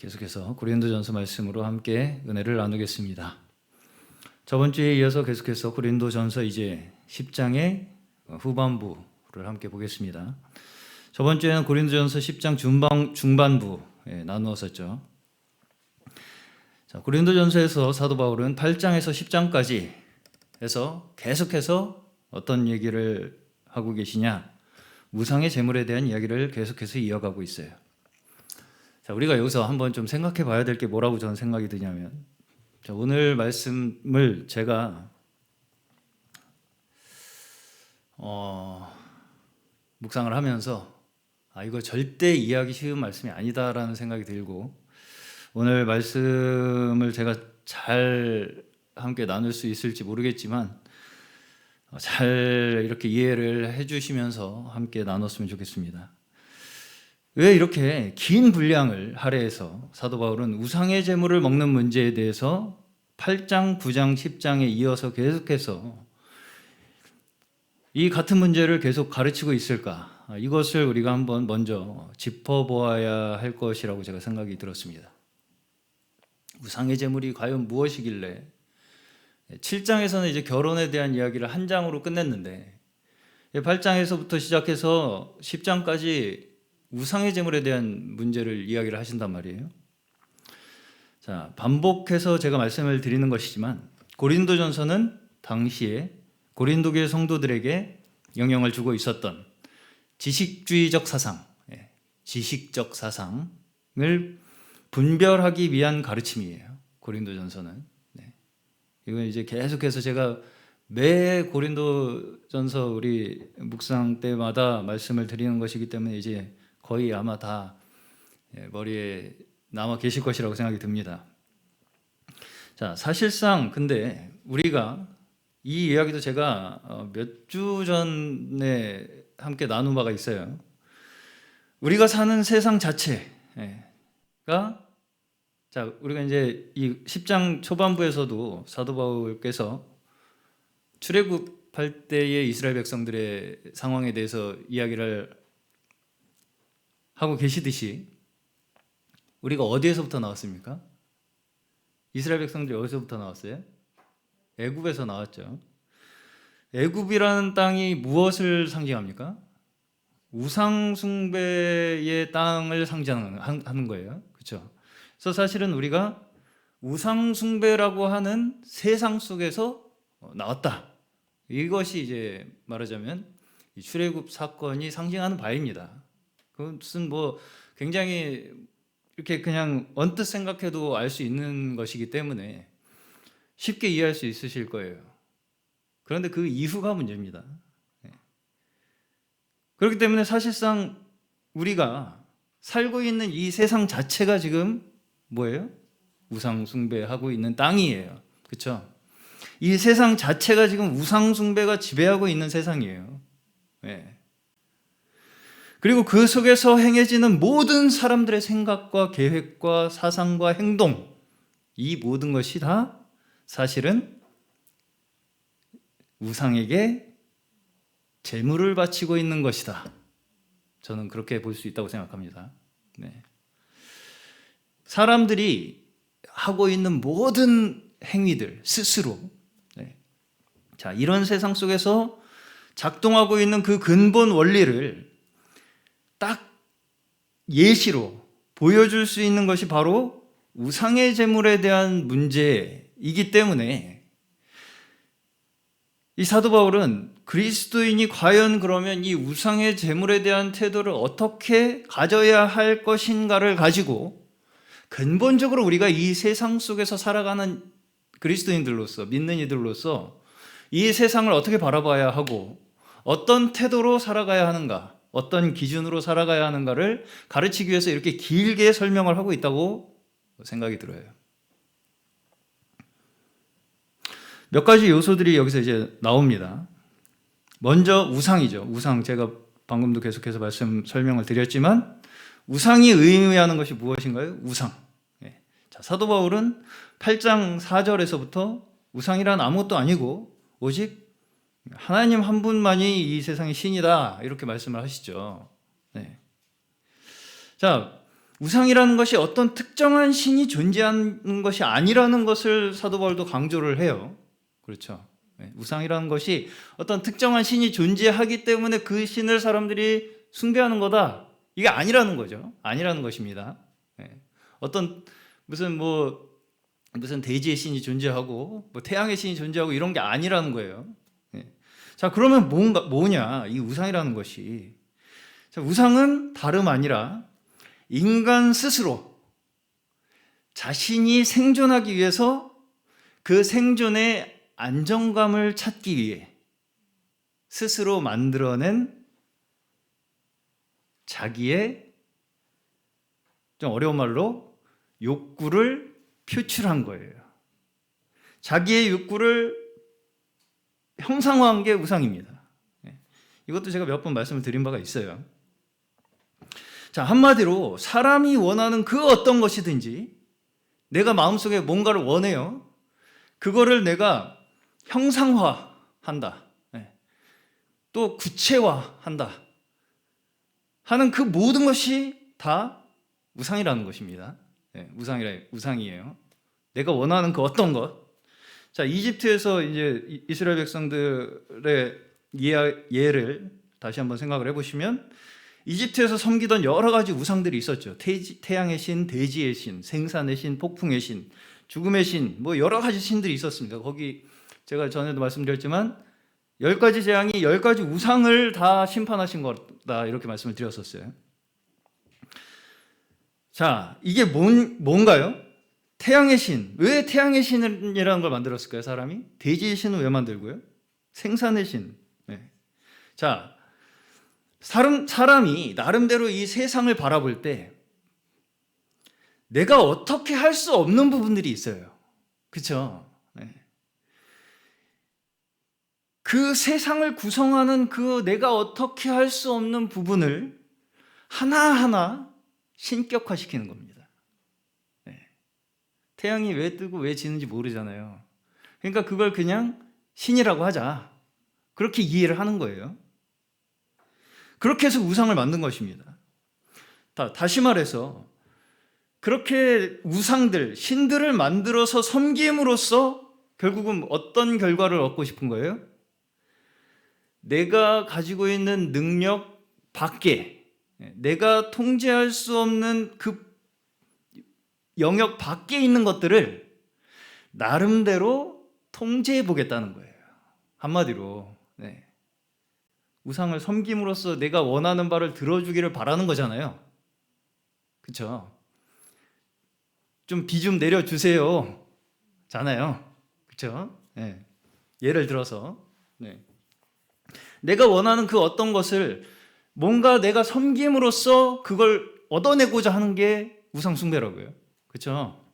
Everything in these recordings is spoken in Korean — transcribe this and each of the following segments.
계속해서 고린도전서 말씀으로 함께 은혜를 나누겠습니다. 저번 주에 이어서 계속해서 고린도전서 이제 10장의 후반부를 함께 보겠습니다. 저번 주에는 고린도전서 10장 중반부에 나누었었죠. 자, 고린도전서에서 사도 바울은 8장에서 10장까지 해서 계속해서 어떤 얘기를 하고 계시냐? 우상의 제물에 대한 이야기를 계속해서 이어가고 있어요. 자, 우리가 여기서 한번 좀 생각해 봐야 될 게 뭐라고 저는 생각이 드냐면, 자, 오늘 말씀을 제가 묵상을 하면서 이거 절대 이해하기 쉬운 말씀이 아니다라는 생각이 들고, 오늘 말씀을 제가 잘 함께 나눌 수 있을지 모르겠지만 잘 이렇게 이해를 해주시면서 함께 나눴으면 좋겠습니다. 왜 이렇게 긴 분량을 할애해서 사도 바울은 우상의 제물을 먹는 문제에 대해서 8장, 9장, 10장에 이어서 계속해서 이 같은 문제를 계속 가르치고 있을까? 이것을 우리가 한번 먼저 짚어보아야 할 것이라고 제가 생각이 들었습니다. 우상의 제물이 과연 무엇이길래 7장에서는 이제 결혼에 대한 이야기를 한 장으로 끝냈는데 8장에서부터 시작해서 10장까지 우상의 제물에 대한 문제를 이야기를 하신단 말이에요. 자, 반복해서 제가 말씀을 드리는 것이지만 고린도전서는 당시에 고린도교의 성도들에게 영향을 주고 있었던 지식주의적 사상, 지식적 사상을 분별하기 위한 가르침이에요. 고린도전서는. 이건 이제 계속해서 제가 매 고린도전서 우리 묵상 때마다 말씀을 드리는 것이기 때문에 이제 거의 아마 다 머리에 남아 계실 것이라고 생각이 듭니다. 자, 사실상 근데 우리가 이 이야기도 제가 몇 주 전에 함께 나눈 바가 있어요. 우리가 사는 세상 자체가, 자, 우리가 이제 이 10장 초반부에서도 사도 바울께서 출애굽할 때의 이스라엘 백성들의 상황에 대해서 이야기를 하고 계시듯이 우리가 어디에서부터 나왔습니까? 이스라엘 백성들이 어디서부터 나왔어요? 애굽에서 나왔죠. 애굽이라는 땅이 무엇을 상징합니까? 우상 숭배의 땅을 상징하는 거예요. 그렇죠? 그래서 사실은 우리가 우상 숭배라고 하는 세상 속에서 나왔다. 이것이 이제 말하자면 이 출애굽 사건이 상징하는 바입니다. 그것은 뭐 굉장히 이렇게 그냥 언뜻 생각해도 알 수 있는 것이기 때문에 쉽게 이해할 수 있으실 거예요. 그런데 그 이후가 문제입니다. 그렇기 때문에 사실상 우리가 살고 있는 이 세상 자체가 지금 뭐예요? 우상 숭배하고 있는 땅이에요. 그렇죠? 이 세상 자체가 지금 우상 숭배가 지배하고 있는 세상이에요. 그리고 그 속에서 행해지는 모든 사람들의 생각과 계획과 사상과 행동, 이 모든 것이 다 사실은 우상에게 제물을 바치고 있는 것이다. 저는 그렇게 볼 수 있다고 생각합니다. 사람들이 하고 있는 모든 행위들 스스로, 자, 이런 세상 속에서 작동하고 있는 그 근본 원리를 딱 예시로 보여줄 수 있는 것이 바로 우상의 제물에 대한 문제이기 때문에 이 사도 바울은 그리스도인이 과연 그러면 이 우상의 제물에 대한 태도를 어떻게 가져야 할 것인가를 가지고 근본적으로 우리가 이 세상 속에서 살아가는 그리스도인들로서, 믿는 이들로서 이 세상을 어떻게 바라봐야 하고 어떤 태도로 살아가야 하는가, 어떤 기준으로 살아가야 하는가를 가르치기 위해서 이렇게 길게 설명을 하고 있다고 생각이 들어요. 몇 가지 요소들이 여기서 이제 나옵니다. 먼저 우상이죠. 우상, 제가 방금도 계속해서 설명을 드렸지만 우상이 의미하는 것이 무엇인가요? 우상. 자, 사도 바울은 8장 4절에서부터 우상이란 아무것도 아니고 오직 하나님 한 분만이 이 세상의 신이다, 이렇게 말씀을 하시죠. 자, 우상이라는 것이 어떤 특정한 신이 존재하는 것이 아니라는 것을 사도 바울도 강조를 해요. 그렇죠. 우상이라는 것이 어떤 특정한 신이 존재하기 때문에 그 신을 사람들이 숭배하는 거다. 이게 아니라는 거죠. 아니라는 것입니다. 어떤 무슨 대지의 신이 존재하고 태양의 신이 존재하고 이런 게 아니라는 거예요. 자, 그러면 뭐냐? 이 우상이라는 것이. 자, 우상은 다름 아니라 인간 스스로 자신이 생존하기 위해서 그 생존의 안정감을 찾기 위해 스스로 만들어낸 자기의, 좀 어려운 말로, 욕구를 표출한 거예요. 자기의 욕구를 형상화한 게 우상입니다. 이것도 제가 몇 번 말씀을 드린 바가 있어요. 자, 한마디로 사람이 원하는 그 어떤 것이든지 내가 마음속에 뭔가를 원해요. 그거를 내가 형상화한다. 또 구체화한다. 하는 그 모든 것이 다 우상이라는 것입니다. 우상이에요. 내가 원하는 그 어떤 것. 자, 이집트에서 이제 이스라엘 백성들의 예를 다시 한번 생각을 해보시면, 이집트에서 섬기던 여러 가지 우상들이 있었죠. 태양의 신, 대지의 신, 생산의 신, 폭풍의 신, 죽음의 신, 여러 가지 신들이 있었습니다. 거기 제가 전에도 말씀드렸지만 10가지 재앙이 10가지 우상을 다 심판하신 거다, 이렇게 말씀을 드렸었어요. 자, 이게 뭔가요? 태양의 신. 왜 태양의 신이라는 걸 만들었을까요, 사람이? 대지의 신은 왜 만들고요? 생산의 신. 자, 사람이 나름대로 이 세상을 바라볼 때 내가 어떻게 할 수 없는 부분들이 있어요. 그렇죠? 그 세상을 구성하는 그 내가 어떻게 할 수 없는 부분을 하나하나 신격화시키는 겁니다. 태양이 왜 뜨고 왜 지는지 모르잖아요. 그러니까 그걸 그냥 신이라고 하자. 그렇게 이해를 하는 거예요. 그렇게 해서 우상을 만든 것입니다. 다시 말해서 그렇게 우상들, 신들을 만들어서 섬김으로써 결국은 어떤 결과를 얻고 싶은 거예요? 내가 가지고 있는 능력 밖에, 내가 통제할 수 없는 그 영역 밖에 있는 것들을 나름대로 통제해 보겠다는 거예요. 한마디로 우상을 섬김으로써 내가 원하는 바를 들어주기를 바라는 거잖아요. 그렇죠? 좀 비 좀 내려주세요 잖아요. 그렇죠? 예를 들어서 내가 원하는 그 어떤 것을 뭔가 내가 섬김으로써 그걸 얻어내고자 하는 게 우상 숭배라고요. 그렇죠?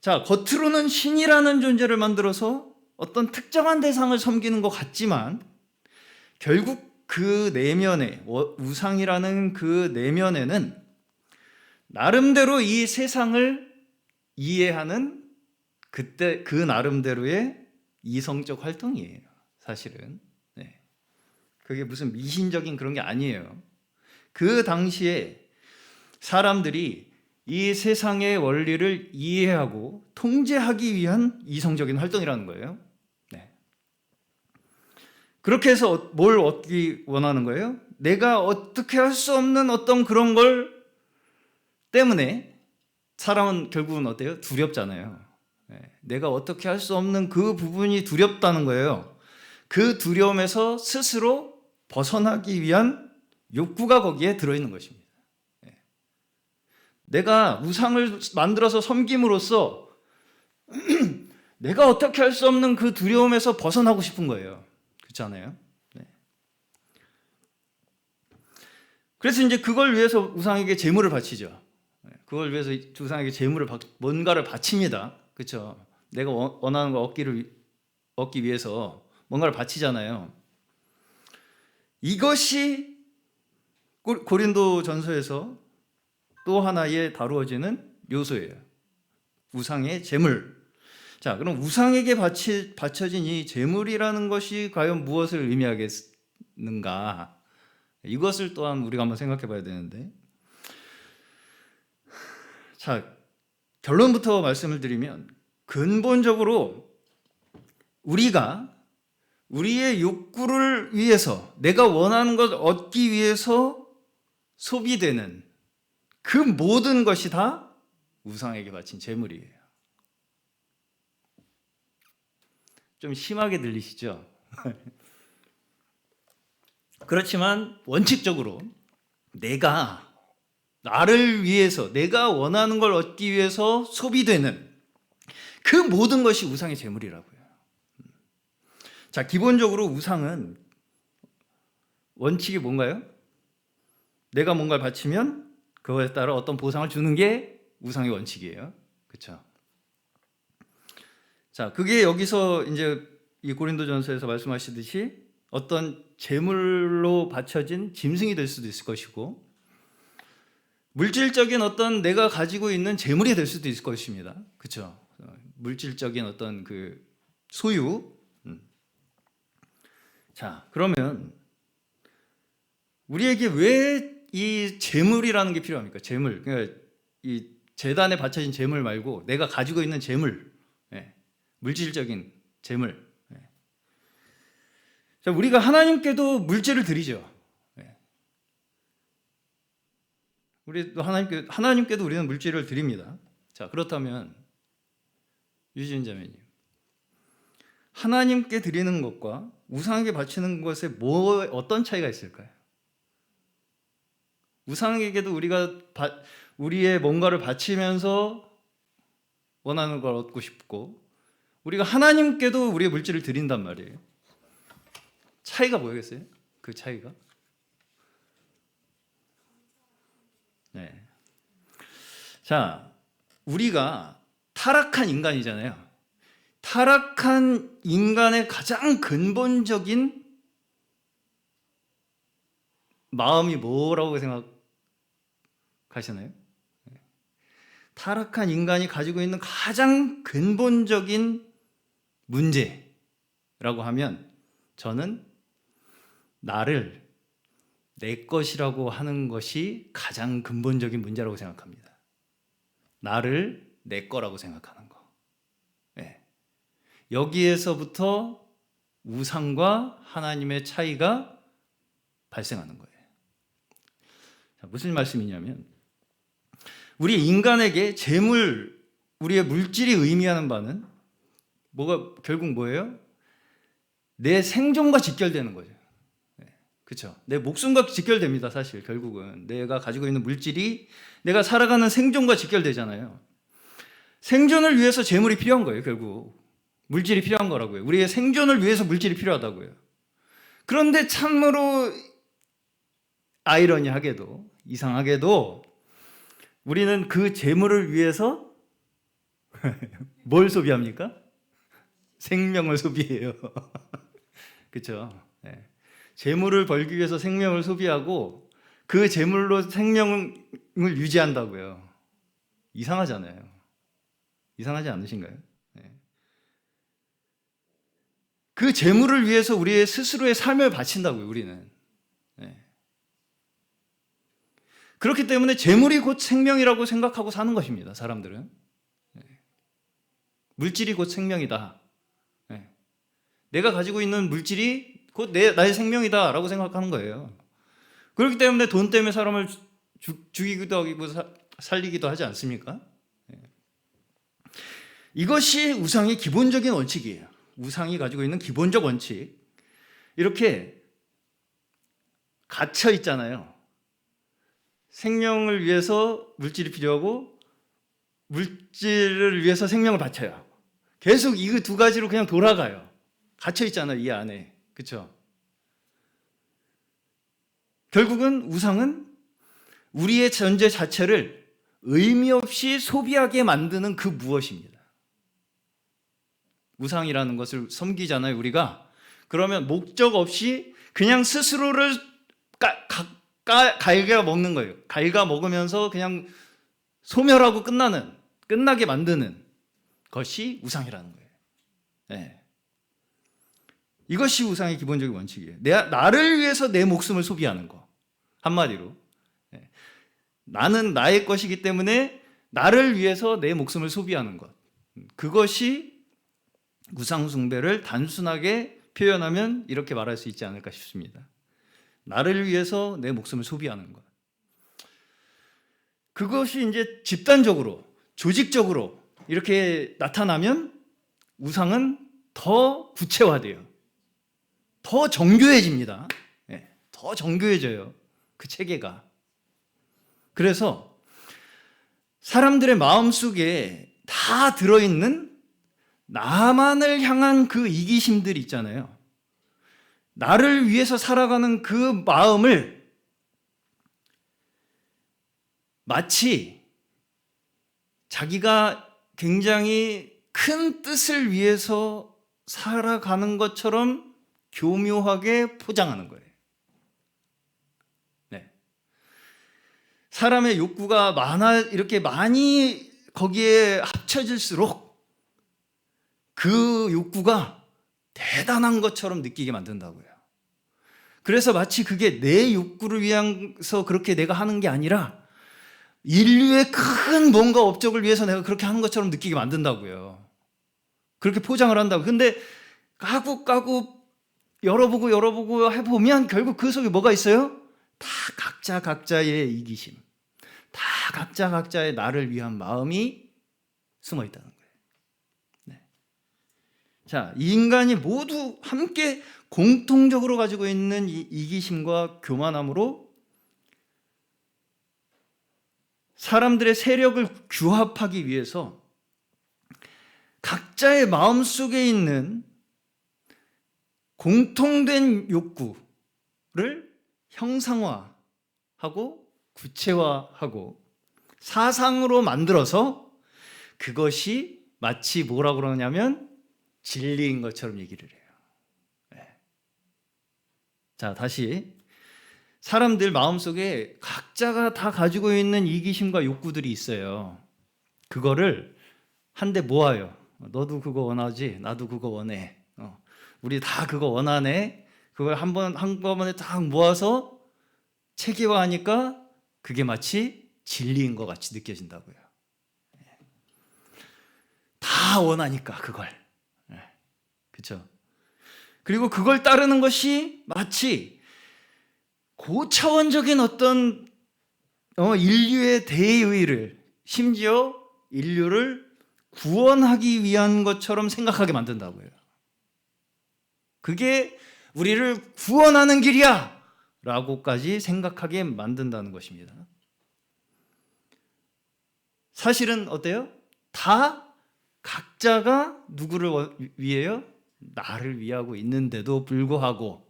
자, 겉으로는 신이라는 존재를 만들어서 어떤 특정한 대상을 섬기는 것 같지만 결국 그 내면에, 우상이라는 그 내면에는 나름대로 이 세상을 이해하는 그 나름대로의 이성적 활동이에요. 사실은 그게 무슨 미신적인 그런 게 아니에요. 그 당시에 사람들이 이 세상의 원리를 이해하고 통제하기 위한 이성적인 활동이라는 거예요. 그렇게 해서 뭘 얻기 원하는 거예요? 내가 어떻게 할 수 없는 어떤 그런 걸 때문에 사람은 결국은 어때요? 두렵잖아요. 내가 어떻게 할 수 없는 그 부분이 두렵다는 거예요. 그 두려움에서 스스로 벗어나기 위한 욕구가 거기에 들어있는 것입니다. 내가 우상을 만들어서 섬김으로써 내가 어떻게 할 수 없는 그 두려움에서 벗어나고 싶은 거예요. 그렇잖아요. 그래서 이제 그걸 위해서 우상에게 제물을 바치죠. 그걸 위해서 우상에게 뭔가를 바칩니다. 그렇죠? 내가 원하는 거 얻기 위해서 뭔가를 바치잖아요. 이것이 고린도 전서에서 또 하나의 다루어지는 요소예요. 우상의 제물. 자, 그럼 우상에게 바쳐진 이 제물이라는 것이 과연 무엇을 의미하겠는가? 이것을 또한 우리가 한번 생각해 봐야 되는데, 자, 결론부터 말씀을 드리면 근본적으로 우리가 우리의 욕구를 위해서 내가 원하는 것 얻기 위해서 소비되는 그 모든 것이 다 우상에게 바친 제물이에요. 좀 심하게 들리시죠? 그렇지만 원칙적으로 내가 나를 위해서 내가 원하는 걸 얻기 위해서 소비되는 그 모든 것이 우상의 제물이라고요. 자, 기본적으로 우상은 원칙이 뭔가요? 내가 뭔가를 바치면 그거에 따라 어떤 보상을 주는 게 우상의 원칙이에요. 그렇죠? 자, 그게 여기서 이제 이 고린도전서에서 말씀하시듯이 어떤 제물로 바쳐진 짐승이 될 수도 있을 것이고, 물질적인 어떤 내가 가지고 있는 재물이 될 수도 있을 것입니다. 그렇죠? 물질적인 어떤 그 소유. 자, 그러면 우리에게 왜 이 재물이라는 게 필요합니까? 재물. 그러니까 이 제단에 바쳐진 재물 말고 내가 가지고 있는 재물, 물질적인 재물. 자, 우리가 하나님께도 물질을 드리죠. 우리도 하나님께도 우리는 물질을 드립니다. 자, 그렇다면 유진 자매님, 하나님께 드리는 것과 우상에게 바치는 것에 어떤 차이가 있을까요? 우상에게도 우리가 우리의 뭔가를 바치면서 원하는 걸 얻고 싶고, 우리가 하나님께도 우리의 물질을 드린단 말이에요. 차이가 뭐겠어요? 그 차이가? 네. 자, 우리가 타락한 인간이잖아요. 타락한 인간의 가장 근본적인 마음이 뭐라고 생각하시나요? 타락한 인간이 가지고 있는 가장 근본적인 문제라고 하면 저는 나를 내 것이라고 하는 것이 가장 근본적인 문제라고 생각합니다. 나를 내 거라고 생각하는 거. 여기에서부터 우상과 하나님의 차이가 발생하는 거예요. 자, 무슨 말씀이냐면, 우리 인간에게 재물, 우리의 물질이 의미하는 바는 결국 뭐예요? 내 생존과 직결되는 거죠. 그렇죠? 내 목숨과 직결됩니다. 사실 결국은 내가 가지고 있는 물질이 내가 살아가는 생존과 직결되잖아요. 생존을 위해서 재물이 필요한 거예요. 결국 물질이 필요한 거라고요. 우리의 생존을 위해서 물질이 필요하다고요. 그런데 참으로 아이러니하게도, 이상하게도 우리는 그 재물을 위해서 뭘 소비합니까? 생명을 소비해요. 그렇죠? 재물을 벌기 위해서 생명을 소비하고 그 재물로 생명을 유지한다고요. 이상하잖아요. 이상하지 않으신가요? 그 재물을 위해서 우리의 스스로의 삶을 바친다고요, 우리는. 그렇기 때문에 재물이 곧 생명이라고 생각하고 사는 것입니다, 사람들은. 물질이 곧 생명이다. 내가 가지고 있는 물질이 곧 나의 생명이다 라고 생각하는 거예요. 그렇기 때문에 돈 때문에 사람을 죽이기도 하고 살리기도 하지 않습니까? 이것이 우상의 기본적인 원칙이에요. 우상이 가지고 있는 기본적 원칙. 이렇게 갇혀 있잖아요. 생명을 위해서 물질이 필요하고 물질을 위해서 생명을 바쳐야 하고 계속 이 두 가지로 그냥 돌아가요. 갇혀 있잖아요, 이 안에. 그렇죠? 결국은 우상은 우리의 존재 자체를 의미 없이 소비하게 만드는 그 무엇입니다. 우상이라는 것을 섬기잖아요, 우리가. 그러면 목적 없이 그냥 스스로를 갉아 먹는 거예요. 갉아 먹으면서 그냥 소멸하고 끝나게 만드는 것이 우상이라는 거예요. 이것이 우상의 기본적인 원칙이에요. 나를 위해서 내 목숨을 소비하는 거. 한마디로. 나는 나의 것이기 때문에 나를 위해서 내 목숨을 소비하는 것. 그것이 우상 숭배를 단순하게 표현하면 이렇게 말할 수 있지 않을까 싶습니다. 나를 위해서 내 목숨을 소비하는 것. 그것이 이제 집단적으로, 조직적으로 이렇게 나타나면 우상은 더 구체화돼요. 더 정교해집니다. 네, 더 정교해져요. 그 체계가. 그래서 사람들의 마음속에 다 들어있는 나만을 향한 그 이기심들이 있잖아요. 나를 위해서 살아가는 그 마음을 마치 자기가 굉장히 큰 뜻을 위해서 살아가는 것처럼 교묘하게 포장하는 거예요. 네. 사람의 욕구가 이렇게 많이 거기에 합쳐질수록 그 욕구가 대단한 것처럼 느끼게 만든다고요. 그래서 마치 그게 내 욕구를 위해서 그렇게 내가 하는 게 아니라 인류의 큰 뭔가 업적을 위해서 내가 그렇게 하는 것처럼 느끼게 만든다고요. 그렇게 포장을 한다고. 근데 까고 열어보고 해보면 결국 그 속에 뭐가 있어요? 다 각자의 이기심, 다 각자의 나를 위한 마음이 숨어 있다는 거예요. 네. 자, 이 인간이 모두 함께 공통적으로 가지고 있는 이 이기심과 교만함으로 사람들의 세력을 규합하기 위해서 각자의 마음속에 있는 공통된 욕구를 형상화하고 구체화하고 사상으로 만들어서 그것이 마치 뭐라고 그러냐면 진리인 것처럼 얘기를 해요. 네. 자, 다시 사람들 마음속에 각자가 다 가지고 있는 이기심과 욕구들이 있어요. 그거를 한데 모아요. 너도 그거 원하지? 나도 그거 원해. 우리 다 그거 원하네. 그걸 한꺼번에 딱 모아서 체계화하니까 그게 마치 진리인 것 같이 느껴진다고요. 다 원하니까 그걸. 그렇죠? 그리고 그걸 따르는 것이 마치 고차원적인 어떤 인류의 대의를, 심지어 인류를 구원하기 위한 것처럼 생각하게 만든다고요. 그게 우리를 구원하는 길이야 라고까지 생각하게 만든다는 것입니다. 사실은 어때요? 다 각자가 누구를 위해요? 나를 위하고 있는데도 불구하고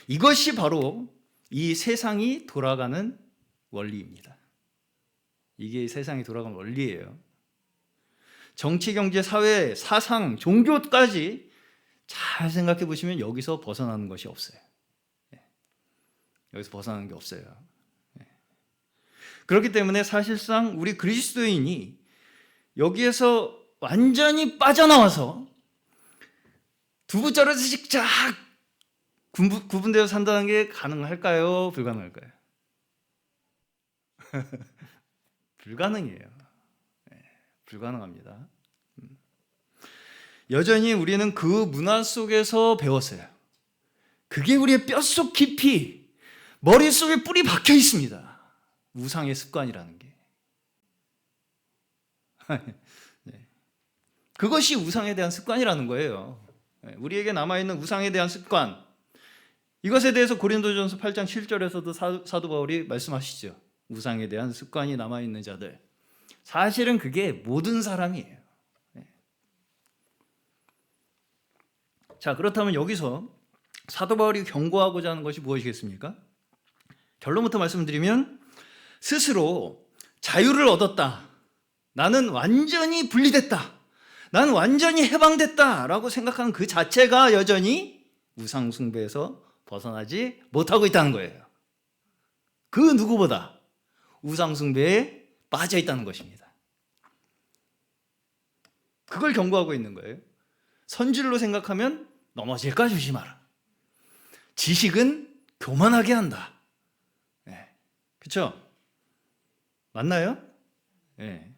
이것이 바로 이 세상이 돌아가는 원리입니다. 이게 세상이 돌아가는 원리예요. 정치, 경제, 사회, 사상, 종교까지 잘 생각해 보시면 여기서 벗어나는 것이 없어요. 여기서 벗어나는 게 없어요. 그렇기 때문에 사실상 우리 그리스도인이 여기에서 완전히 빠져나와서 두부 자르듯이 쫙 구분되어 산다는 게 가능할까요? 불가능할까요? 불가능해요. 불가능합니다. 여전히 우리는 그 문화 속에서 배웠어요. 그게 우리의 뼛속 깊이 머릿속에 뿌리 박혀 있습니다. 우상의 습관이라는 게. 네. 그것이 우상에 대한 습관이라는 거예요. 우리에게 남아있는 우상에 대한 습관, 이것에 대해서 고린도전서 8장 7절에서도 사도 바울이 말씀하시죠. 우상에 대한 습관이 남아있는 자들. 사실은 그게 모든 사람이에요. 자, 그렇다면 여기서 사도 바울이 경고하고자 하는 것이 무엇이겠습니까? 결론부터 말씀드리면 스스로 자유를 얻었다. 나는 완전히 분리됐다. 나는 완전히 해방됐다. 라고 생각하는 그 자체가 여전히 우상 숭배에서 벗어나지 못하고 있다는 거예요. 그 누구보다 우상 숭배에 빠져 있다는 것입니다. 그걸 경고하고 있는 거예요. 선질로 생각하면 넘어질까 조심하라. 지식은 교만하게 한다. 네. 그렇죠? 맞나요? 예.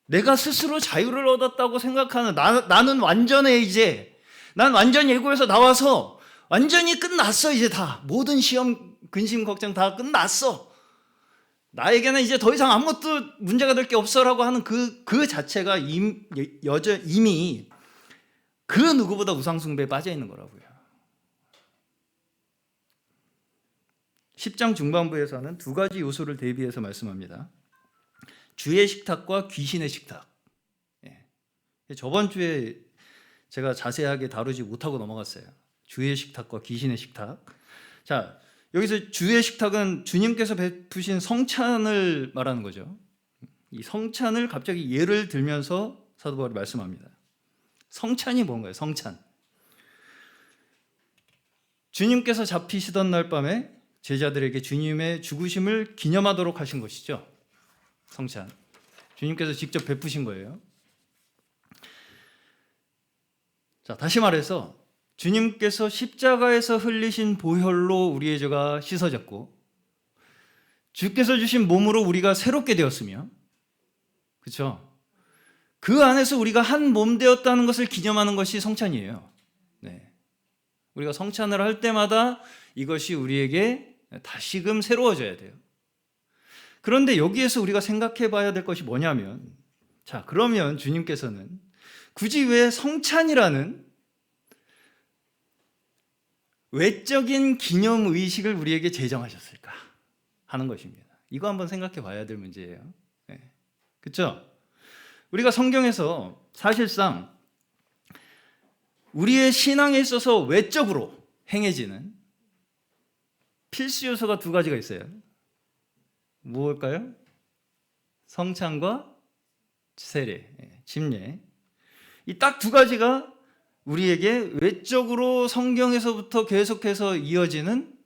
내가 스스로 자유를 얻었다고 생각하는 나는 완전해 이제. 난 완전 예고에서 나와서 완전히 끝났어 이제 다. 모든 시험 근심 걱정 다 끝났어. 나에게는 이제 더 이상 아무것도 문제가 될 게 없어라고 하는 그 자체가 이미 그 누구보다 우상숭배에 빠져 있는 거라고요. 10장 중반부에서는 두 가지 요소를 대비해서 말씀합니다. 주의 식탁과 귀신의 식탁. 저번 주에 제가 자세하게 다루지 못하고 넘어갔어요. 주의 식탁과 귀신의 식탁. 자, 여기서 주의 식탁은 주님께서 베푸신 성찬을 말하는 거죠. 이 성찬을 갑자기 예를 들면서 사도 바울이 말씀합니다. 성찬이 뭔가요? 성찬. 주님께서 잡히시던 날 밤에 제자들에게 주님의 죽으심을 기념하도록 하신 것이죠. 성찬. 주님께서 직접 베푸신 거예요. 자, 다시 말해서 주님께서 십자가에서 흘리신 보혈로 우리의 죄가 씻어졌고 주께서 주신 몸으로 우리가 새롭게 되었으며, 그렇죠? 그 안에서 우리가 한 몸 되었다는 것을 기념하는 것이 성찬이에요. 네. 우리가 성찬을 할 때마다 이것이 우리에게 다시금 새로워져야 돼요. 그런데 여기에서 우리가 생각해 봐야 될 것이 뭐냐면, 자, 그러면 주님께서는 굳이 왜 성찬이라는 외적인 기념의식을 우리에게 제정하셨을까 하는 것입니다. 이거 한번 생각해 봐야 될 문제예요. 네. 그렇죠? 우리가 성경에서 사실상 우리의 신앙에 있어서 외적으로 행해지는 필수 요소가 두 가지가 있어요. 무엇일까요? 성찬과 세례, 침례. 이 딱 두 가지가 우리에게 외적으로 성경에서부터 계속해서 이어지는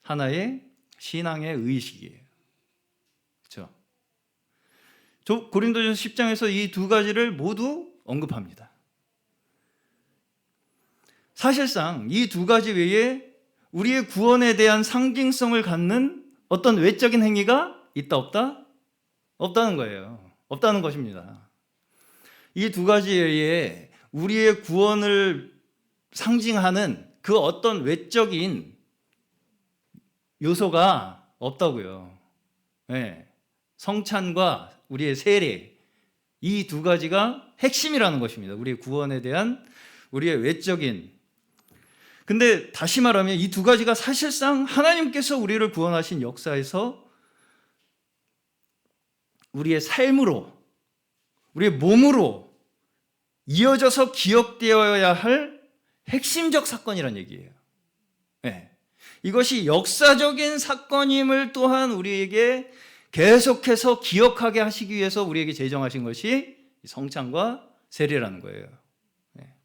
하나의 신앙의 의식이에요. 그렇죠? 고린도전서 10장에서 이 두 가지를 모두 언급합니다. 사실상 이 두 가지 외에 우리의 구원에 대한 상징성을 갖는 어떤 외적인 행위가 있다 없다? 없다는 거예요. 없다는 것입니다. 이 두 가지 외에 우리의 구원을 상징하는 그 어떤 외적인 요소가 없다고요. 네. 성찬과 우리의 세례, 이 두 가지가 핵심이라는 것입니다. 우리의 구원에 대한 우리의 외적인. 근데 다시 말하면 이 두 가지가 사실상 하나님께서 우리를 구원하신 역사에서 우리의 삶으로, 우리의 몸으로 이어져서 기억되어야 할 핵심적 사건이란 얘기예요. 네. 이것이 역사적인 사건임을 또한 우리에게 계속해서 기억하게 하시기 위해서 우리에게 제정하신 것이 성찬과 세례라는 거예요. 네.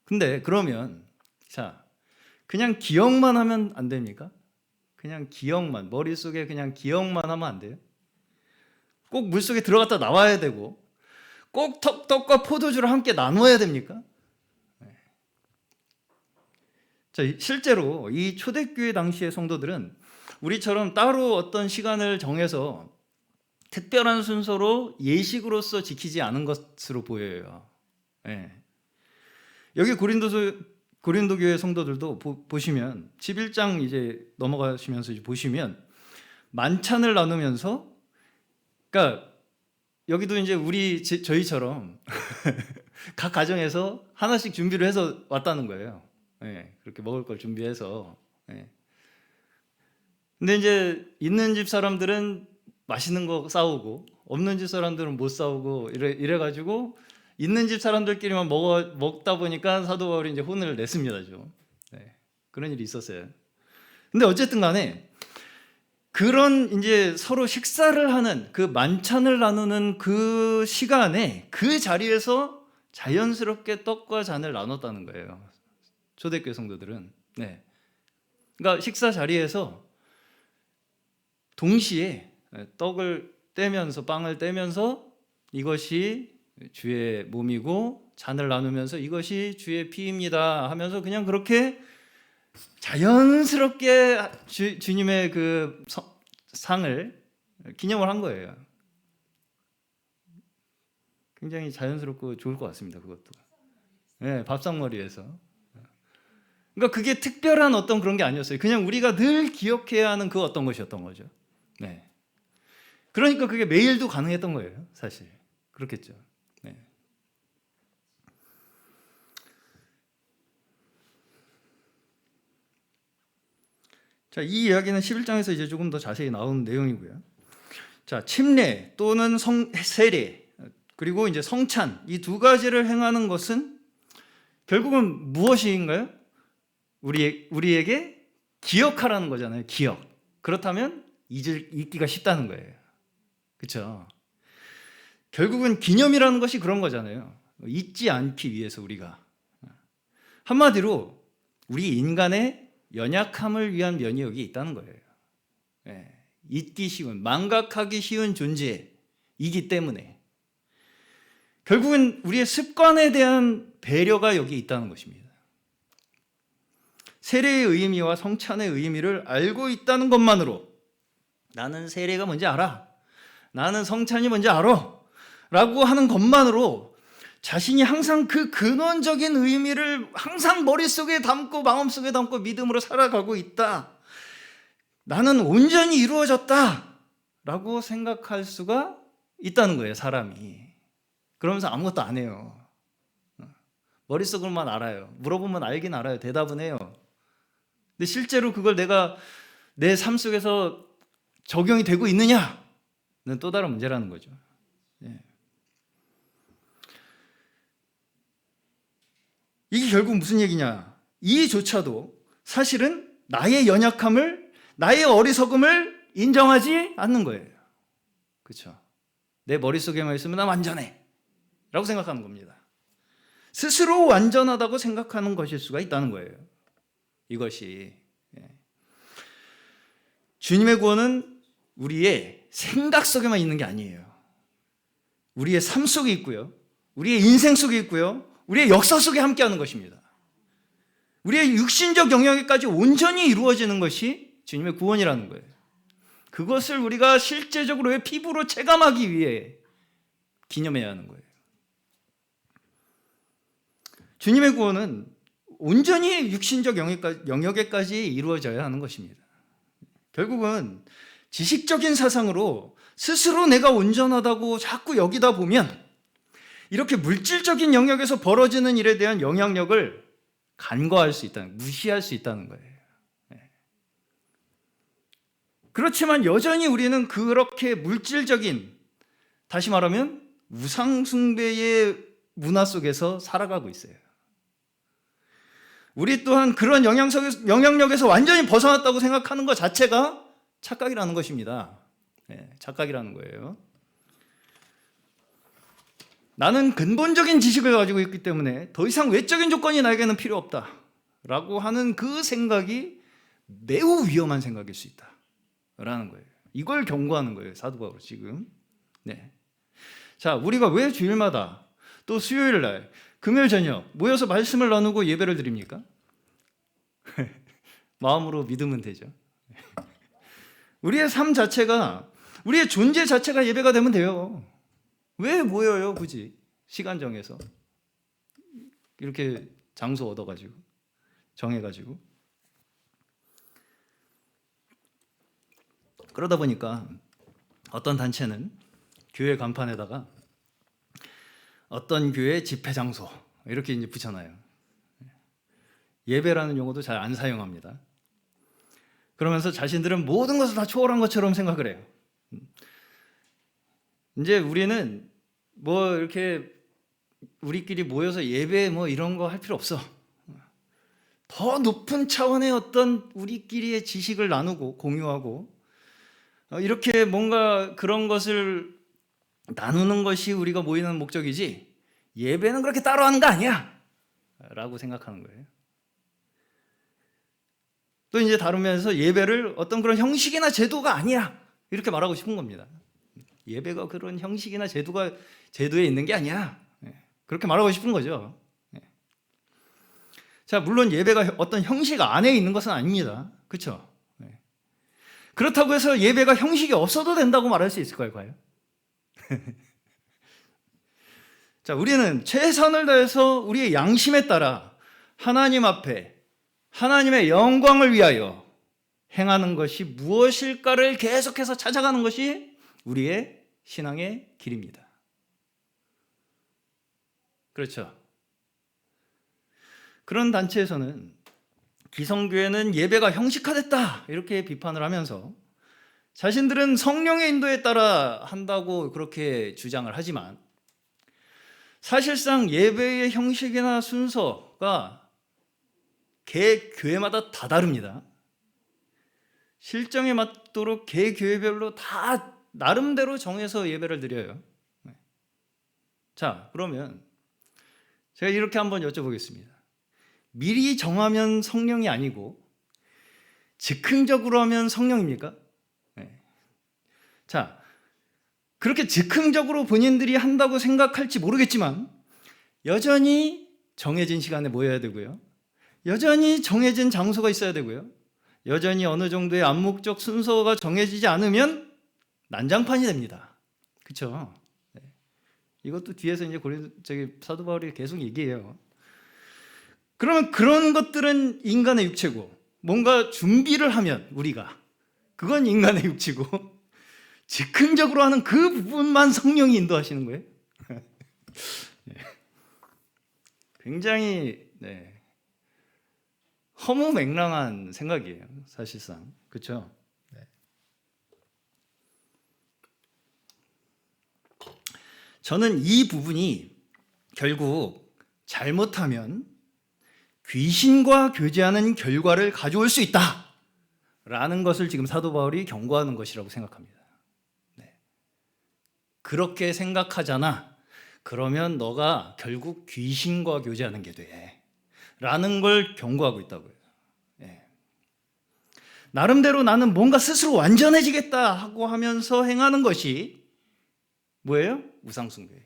근데 그러면 자, 그냥 기억만 하면 안 됩니까? 그냥 기억만, 머릿속에 그냥 기억만 하면 안 돼요? 꼭 물속에 들어갔다 나와야 되고 꼭 떡과 포도주를 함께 나눠야 됩니까? 네. 자, 실제로 이 초대교회 당시의 성도들은 우리처럼 따로 어떤 시간을 정해서 특별한 순서로 예식으로서 지키지 않은 것으로 보여요. 네. 여기 고린도 교회 성도들도 보시면 11장 이제 넘어가시면서 이제 보시면 만찬을 나누면서, 그러니까 여기도 이제 저희처럼 각 가정에서 하나씩 준비를 해서 왔다는 거예요. 네, 그렇게 먹을 걸 준비해서. 네. 근데 이제 있는 집 사람들은 맛있는 거 싸우고 없는 집 사람들은 못 싸우고 이래가지고 있는 집 사람들끼리만 먹다 보니까 사도 바울이 이제 혼을 냈습니다, 좀. 네, 그런 일이 있었어요. 근데 어쨌든 간에 그런 이제 서로 식사를 하는 그 만찬을 나누는 그 시간에 그 자리에서 자연스럽게 떡과 잔을 나눴다는 거예요. 초대교회 성도들은. 네. 그러니까 식사 자리에서 동시에 떡을 떼면서, 빵을 떼면서 이것이 주의 몸이고 잔을 나누면서 이것이 주의 피입니다 하면서 그냥 그렇게 자연스럽게 주님의 그 상을 기념을 한 거예요. 굉장히 자연스럽고 좋을 것 같습니다. 그것도. 네, 밥상머리에서. 그러니까 그게 특별한 어떤 그런 게 아니었어요. 그냥 우리가 늘 기억해야 하는 그 어떤 것이었던 거죠. 네. 그러니까 그게 매일도 가능했던 거예요. 사실. 그렇겠죠. 네. 자, 이 이야기는 11장에서 이제 조금 더 자세히 나온 내용이고요. 자, 침례 또는 세례 그리고 이제 성찬 이 두 가지를 행하는 것은 결국은 무엇인가요? 우리에게 기억하라는 거잖아요. 기억. 그렇다면 잊기가 쉽다는 거예요. 그렇죠? 결국은 기념이라는 것이 그런 거잖아요. 잊지 않기 위해서 우리가. 한마디로 우리 인간의 연약함을 위한 면이 여기 있다는 거예요. 예, 잊기 쉬운, 망각하기 쉬운 존재이기 때문에 결국은 우리의 습관에 대한 배려가 여기 있다는 것입니다. 세례의 의미와 성찬의 의미를 알고 있다는 것만으로 나는 세례가 뭔지 알아, 나는 성찬이 뭔지 알아 라고 하는 것만으로 자신이 항상 그 근원적인 의미를 항상 머릿속에 담고 마음속에 담고 믿음으로 살아가고 있다, 나는 온전히 이루어졌다 라고 생각할 수가 있다는 거예요. 사람이. 그러면서 아무것도 안 해요. 머릿속으로만 알아요. 물어보면 알긴 알아요. 대답은 해요. 근데 실제로 그걸 내가 내 삶 속에서 적용이 되고 있느냐는 또 다른 문제라는 거죠. 예. 이게 결국 무슨 얘기냐? 이조차도 사실은 나의 연약함을, 나의 어리석음을 인정하지 않는 거예요. 그렇죠? 내 머릿속에만 있으면 나 완전해 라고 생각하는 겁니다. 스스로 완전하다고 생각하는 것일 수가 있다는 거예요. 이것이. 주님의 구원은 우리의 생각 속에만 있는 게 아니에요. 우리의 삶 속에 있고요, 우리의 인생 속에 있고요, 우리의 역사 속에 함께하는 것입니다. 우리의 육신적 영역에까지 온전히 이루어지는 것이 주님의 구원이라는 거예요. 그것을 우리가 실제적으로 피부로 체감하기 위해 기념해야 하는 거예요. 주님의 구원은 온전히 육신적 영역에까지 이루어져야 하는 것입니다. 결국은 지식적인 사상으로 스스로 내가 온전하다고 자꾸 여기다 보면 이렇게 물질적인 영역에서 벌어지는 일에 대한 영향력을 간과할 수 있다는, 무시할 수 있다는 거예요. 그렇지만 여전히 우리는 그렇게 물질적인, 다시 말하면 우상숭배의 문화 속에서 살아가고 있어요. 우리 또한 그런 영향력에서 완전히 벗어났다고 생각하는 것 자체가 착각이라는 것입니다. 착각이라는 거예요. 나는 근본적인 지식을 가지고 있기 때문에 더 이상 외적인 조건이 나에게는 필요 없다 라고 하는 그 생각이 매우 위험한 생각일 수 있다 라는 거예요. 이걸 경고하는 거예요, 사도 바울은 지금. 자, 우리가 왜 주일마다 또 수요일 날, 금요일 저녁 모여서 말씀을 나누고 예배를 드립니까? 마음으로 믿으면 되죠. 우리의 삶 자체가, 우리의 존재 자체가 예배가 되면 돼요. 왜 모여요, 굳이? 시간 정해서. 이렇게 장소 얻어가지고, 정해가지고. 그러다 보니까 어떤 단체는 교회 간판에다가 어떤 교회 집회 장소 이렇게 이제 붙여놔요. 예배라는 용어도 잘 안 사용합니다. 그러면서 자신들은 모든 것을 다 초월한 것처럼 생각을 해요. 이제 우리는 뭐 이렇게 우리끼리 모여서 예배 뭐 이런 거 할 필요 없어. 더 높은 차원의 어떤 우리끼리의 지식을 나누고 공유하고 이렇게 뭔가 그런 것을 나누는 것이 우리가 모이는 목적이지, 예배는 그렇게 따로 하는 거 아니야 라고 생각하는 거예요. 또 이제 다루면서 예배를 어떤 그런 형식이나 제도가 아니야 이렇게 말하고 싶은 겁니다. 예배가 그런 형식이나 제도에 있는 게 아니야, 그렇게 말하고 싶은 거죠. 자, 물론 예배가 어떤 형식 안에 있는 것은 아닙니다. 그렇죠? 그렇다고 해서 예배가 형식이 없어도 된다고 말할 수 있을까요, 과연? 자, 우리는 최선을 다해서 우리의 양심에 따라 하나님 앞에 하나님의 영광을 위하여 행하는 것이 무엇일까를 계속해서 찾아가는 것이 우리의 신앙의 길입니다. 그렇죠? 그런 단체에서는 기성교회는 예배가 형식화됐다 이렇게 비판을 하면서 자신들은 성령의 인도에 따라 한다고 그렇게 주장을 하지만 사실상 예배의 형식이나 순서가 개 교회마다 다 다릅니다. 실정에 맞도록 개 교회별로 다 나름대로 정해서 예배를 드려요. 자, 그러면 제가 이렇게 한번 여쭤보겠습니다. 미리 정하면 성령이 아니고 즉흥적으로 하면 성령입니까? 자, 그렇게 즉흥적으로 본인들이 한다고 생각할지 모르겠지만 여전히 정해진 시간에 모여야 되고요. 여전히 정해진 장소가 있어야 되고요. 여전히 어느 정도의 암묵적 순서가 정해지지 않으면 난장판이 됩니다. 그렇죠? 이것도 뒤에서 이제 사도 바울이 계속 얘기해요. 그러면 그런 것들은 인간의 육체고 뭔가 준비를 하면 우리가 그건 인간의 육체고 즉흥적으로 하는 그 부분만 성령이 인도하시는 거예요. 굉장히 허무맹랑한 생각이에요, 사실상. 그렇죠? 저는 이 부분이 결국 잘못하면 귀신과 교제하는 결과를 가져올 수 있다라는 것을 지금 사도 바울이 경고하는 것이라고 생각합니다. 그렇게 생각하잖아. 그러면 너가 결국 귀신과 교제하는 게 돼. 라는 걸 경고하고 있다고요. 나름대로 나는 뭔가 스스로 완전해지겠다 하고 하면서 행하는 것이 뭐예요? 우상숭배예요.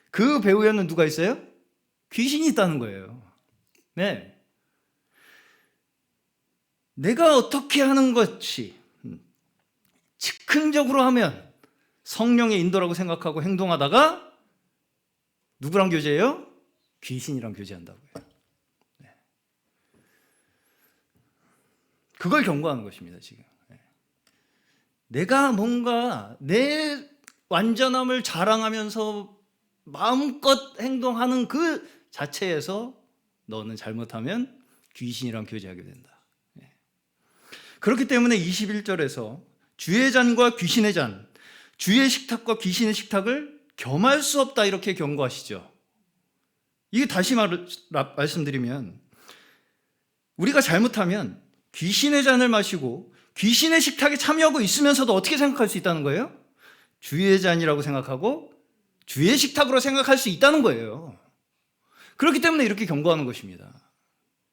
그 배후에는 누가 있어요? 귀신이 있다는 거예요. 네. 내가 어떻게 하는 것이 즉흥적으로 하면 성령의 인도라고 생각하고 행동하다가 누구랑 교제해요? 귀신이랑 교제한다고요. 그걸 경고하는 것입니다, 지금. 내가 뭔가 내 완전함을 자랑하면서 마음껏 행동하는 그 자체에서 너는 잘못하면 귀신이랑 교제하게 된다. 그렇기 때문에 21절에서 주의 잔과 귀신의 잔, 주의 식탁과 귀신의 식탁을 겸할 수 없다 이렇게 경고하시죠. 이게 다시 말씀드리면 우리가 잘못하면 귀신의 잔을 마시고 귀신의 식탁에 참여하고 있으면서도 어떻게 생각할 수 있다는 거예요? 주의 잔이라고 생각하고 주의 식탁으로 생각할 수 있다는 거예요. 그렇기 때문에 이렇게 경고하는 것입니다.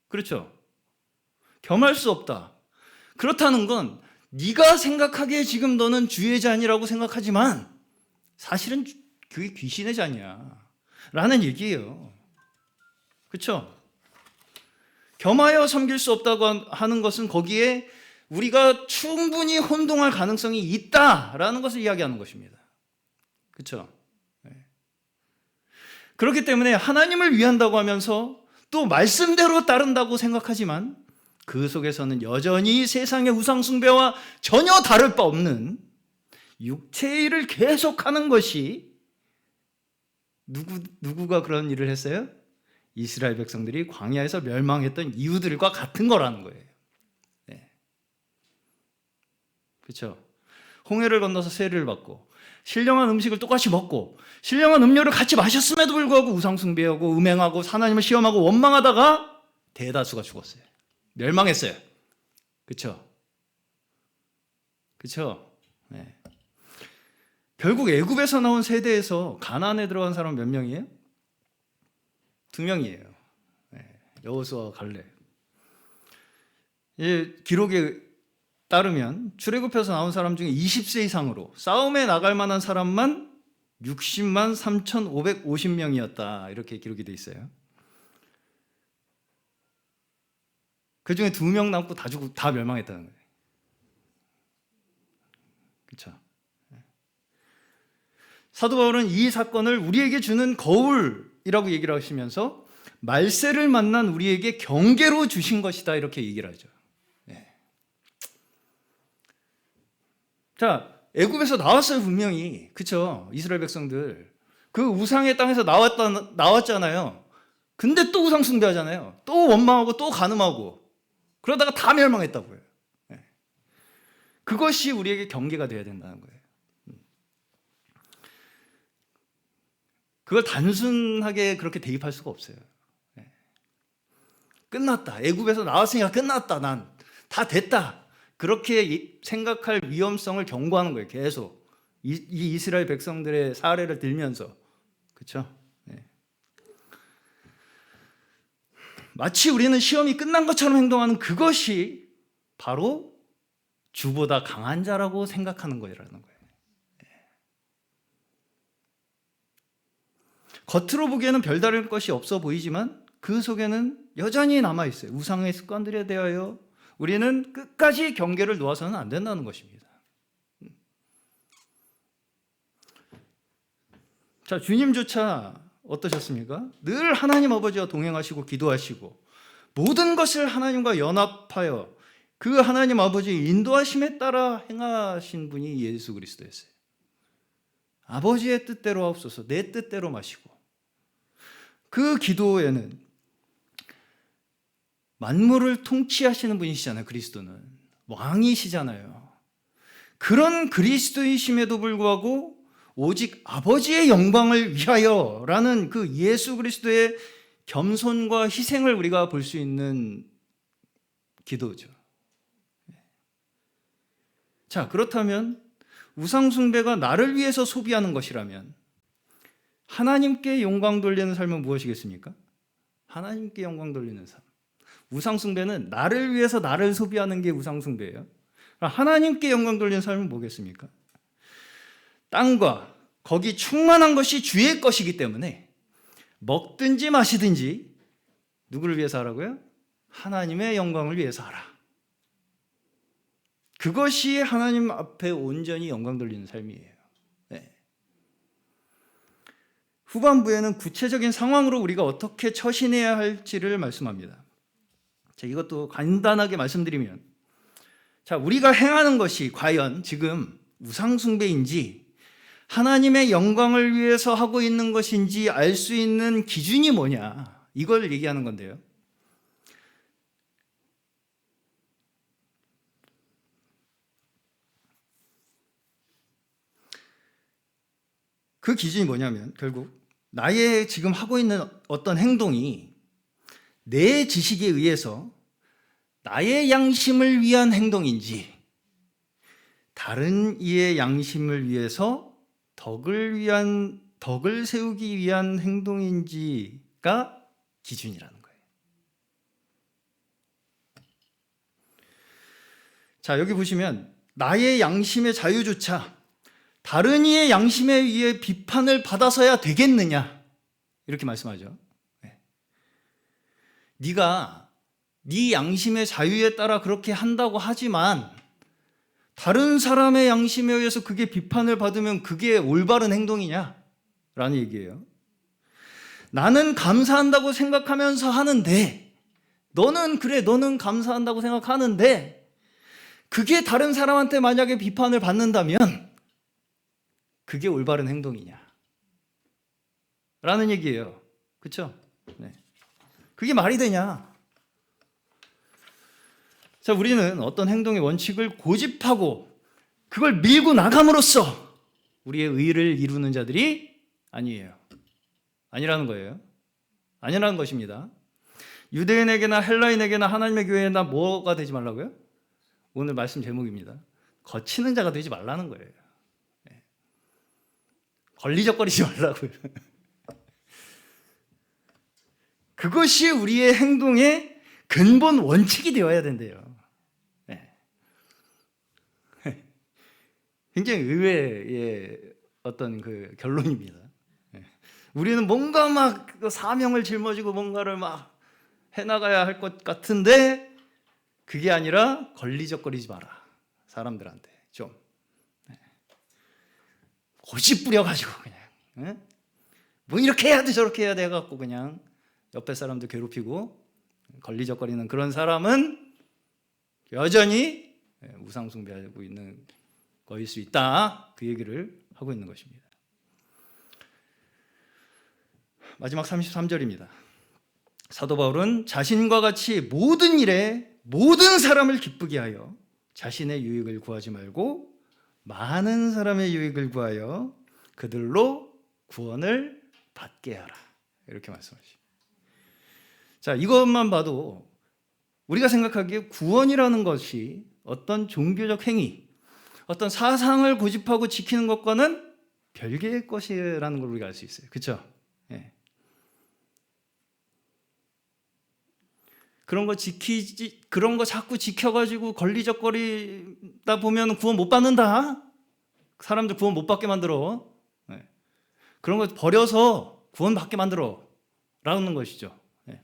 그렇죠? 겸할 수 없다. 그렇다는 건 네가 생각하기에 지금 너는 주의 잔이라고 생각하지만 사실은 그게 귀신의 잔이야 라는 얘기예요. 그렇죠? 겸하여 섬길 수 없다고 하는 것은 거기에 우리가 충분히 혼동할 가능성이 있다라는 것을 이야기하는 것입니다. 그렇죠? 그렇기 때문에 하나님을 위한다고 하면서 또 말씀대로 따른다고 생각하지만 그 속에서는 여전히 세상의 우상숭배와 전혀 다를 바 없는 육체의 일을 계속하는 것이 누구가 그런 일을 했어요? 이스라엘 백성들이 광야에서 멸망했던 이유들과 같은 거라는 거예요. 그렇죠? 홍해를 건너서 세례를 받고 신령한 음식을 똑같이 먹고 신령한 음료를 같이 마셨음에도 불구하고 우상숭배하고 음행하고 하나님을 시험하고 원망하다가 대다수가 죽었어요. 멸망했어요. 그렇죠? 그렇죠? 결국 애굽에서 나온 세대에서 가나안에 들어간 사람 몇 명이에요? 2명이에요. 여호수아와 갈렙. 기록에 따르면 출애굽해서 나온 사람 중에 20세 이상으로 싸움에 나갈 만한 사람만 60만 3,550명이었다 이렇게 기록이 돼 있어요. 그 중에 2명 남고 다 멸망했다는 거예요. 그렇죠? 사도 바울은 이 사건을 우리에게 주는 거울이라고 얘기를 하시면서 말세를 만난 우리에게 경계로 주신 것이다 이렇게 얘기를 하죠. 네. 자, 애굽에서 나왔어요 분명히. 그렇죠? 이스라엘 백성들 그 우상의 땅에서 나왔잖아요. 근데 또 우상 숭배하잖아요. 또 원망하고 또 간음하고 그러다가 다 멸망했다고요. 네. 그것이 우리에게 경계가 돼야 된다는 거예요. 그걸 단순하게 그렇게 대입할 수가 없어요. 네. 끝났다. 애굽에서 나왔으니까 끝났다. 난 다 됐다. 그렇게 생각할 위험성을 경고하는 거예요. 계속 이 이스라엘 백성들의 사례를 들면서. 그렇죠? 네. 마치 우리는 시험이 끝난 것처럼 행동하는 그것이 바로 주보다 강한 자라고 생각하는 거라는 거예요. 겉으로 보기에는 별다른 것이 없어 보이지만 그 속에는 여전히 남아있어요. 우상의 습관들에 대하여 우리는 끝까지 경계를 놓아서는 안 된다는 것입니다. 자, 주님조차 어떠셨습니까? 늘 하나님 아버지와 동행하시고 기도하시고 모든 것을 하나님과 연합하여 그 하나님 아버지의 인도하심에 따라 행하신 분이 예수 그리스도였어요. 아버지의 뜻대로 하옵소서, 내 뜻대로 마시고. 그 기도에는 만물을 통치하시는 분이시잖아요. 그리스도는 왕이시잖아요. 그런 그리스도이심에도 불구하고 오직 아버지의 영광을 위하여라는 그 예수 그리스도의 겸손과 희생을 우리가 볼 수 있는 기도죠. 자, 그렇다면 우상 숭배가 나를 위해서 소비하는 것이라면 하나님께 영광 돌리는 삶은 무엇이겠습니까? 하나님께 영광 돌리는 삶. 우상 숭배는 나를 위해서 나를 소비하는 게 우상 숭배예요. 하나님께 영광 돌리는 삶은 뭐겠습니까? 땅과 거기 충만한 것이 주의 것이기 때문에 먹든지 마시든지 누구를 위해서 하라고요? 하나님의 영광을 위해서 하라. 그것이 하나님 앞에 온전히 영광 돌리는 삶이에요. 네. 후반부에는 구체적인 상황으로 우리가 어떻게 처신해야 할지를 말씀합니다. 자, 이것도 간단하게 말씀드리면, 자, 우리가 행하는 것이 과연 지금 우상 숭배인지 하나님의 영광을 위해서 하고 있는 것인지 알 수 있는 기준이 뭐냐, 이걸 얘기하는 건데요. 그 기준이 뭐냐면 결국 나의 지금 하고 있는 어떤 행동이 내 지식에 의해서 나의 양심을 위한 행동인지 다른 이의 양심을 위해서 덕을 세우기 위한 행동인지가 기준이라는 거예요. 자, 여기 보시면 나의 양심의 자유조차 다른 이의 양심에 의해 비판을 받아서야 되겠느냐 이렇게 말씀하죠. 네가 네 양심의 자유에 따라 그렇게 한다고 하지만 다른 사람의 양심에 의해서 그게 비판을 받으면 그게 올바른 행동이냐? 라는 얘기예요. 나는 감사한다고 생각하면서 하는데 너는 감사한다고 생각하는데 그게 다른 사람한테 만약에 비판을 받는다면 그게 올바른 행동이냐? 라는 얘기예요. 그렇죠? 네. 그게 말이 되냐? 자, 우리는 어떤 행동의 원칙을 고집하고 그걸 밀고 나감으로써 우리의 의를 이루는 자들이 아니에요. 아니라는 거예요. 아니라는 것입니다. 유대인에게나 헬라인에게나 하나님의 교회나 뭐가 되지 말라고요? 오늘 말씀 제목입니다. 거치는 자가 되지 말라는 거예요. 걸리적거리지 말라고요. 그것이 우리의 행동의 근본 원칙이 되어야 된대요. 네. 굉장히 의외의 어떤 그 결론입니다. 네. 우리는 뭔가 막 사명을 짊어지고 뭔가를 막 해나가야 할 것 같은데 그게 아니라 걸리적거리지 마라. 사람들한테 좀. 네. 고집 부려가지고 그냥 뭐 이렇게 해야 돼 저렇게 해야 돼 해갖고 그냥 옆에 사람도 괴롭히고 걸리적거리는 그런 사람은 여전히 우상 숭배하고 있는 거일 수 있다. 그 얘기를 하고 있는 것입니다. 마지막 33절입니다. 사도 바울은 자신과 같이 모든 일에 모든 사람을 기쁘게 하여 자신의 유익을 구하지 말고 많은 사람의 유익을 구하여 그들로 구원을 받게 하라. 이렇게 말씀하시죠. 자, 이것만 봐도 우리가 생각하기에 구원이라는 것이 어떤 종교적 행위, 어떤 사상을 고집하고 지키는 것과는 별개의 것이라는 걸 우리가 알 수 있어요. 그렇죠? 예. 그런 거 자꾸 지켜가지고 걸리적거리다 보면 구원 못 받는다. 사람들 구원 못 받게 만들어. 예. 그런 거 버려서 구원 받게 만들어. 라는 것이죠. 예.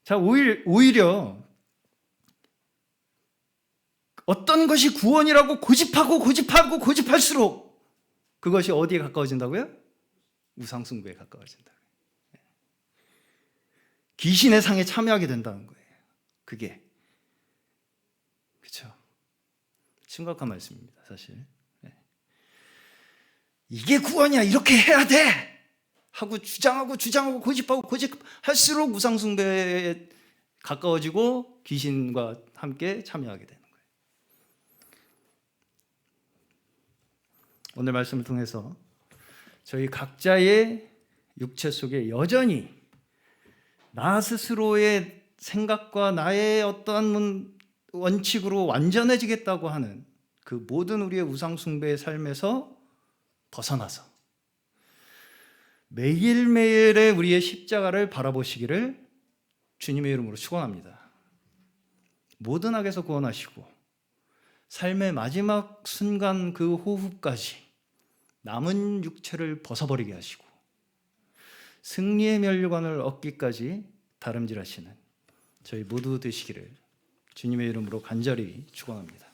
자, 오히려 어떤 것이 구원이라고 고집할수록 그것이 어디에 가까워진다고요? 우상숭배에 가까워진다. 귀신의 상에 참여하게 된다는 거예요. 그게 그렇죠? 심각한 말씀입니다, 사실. 이게 구원이야, 이렇게 해야 돼 하고 주장하고 고집할수록 우상숭배에 가까워지고 귀신과 함께 참여하게 되는 거예요. 오늘 말씀을 통해서 저희 각자의 육체 속에 여전히 나 스스로의 생각과 나의 어떠한 원칙으로 완전해지겠다고 하는 그 모든 우리의 우상숭배의 삶에서 벗어나서 매일매일의 우리의 십자가를 바라보시기를 주님의 이름으로 축원합니다. 모든 악에서 구원하시고 삶의 마지막 순간 그 호흡까지 남은 육체를 벗어버리게 하시고 승리의 면류관을 얻기까지 다름질하시는 저희 모두 되시기를 주님의 이름으로 간절히 축원합니다.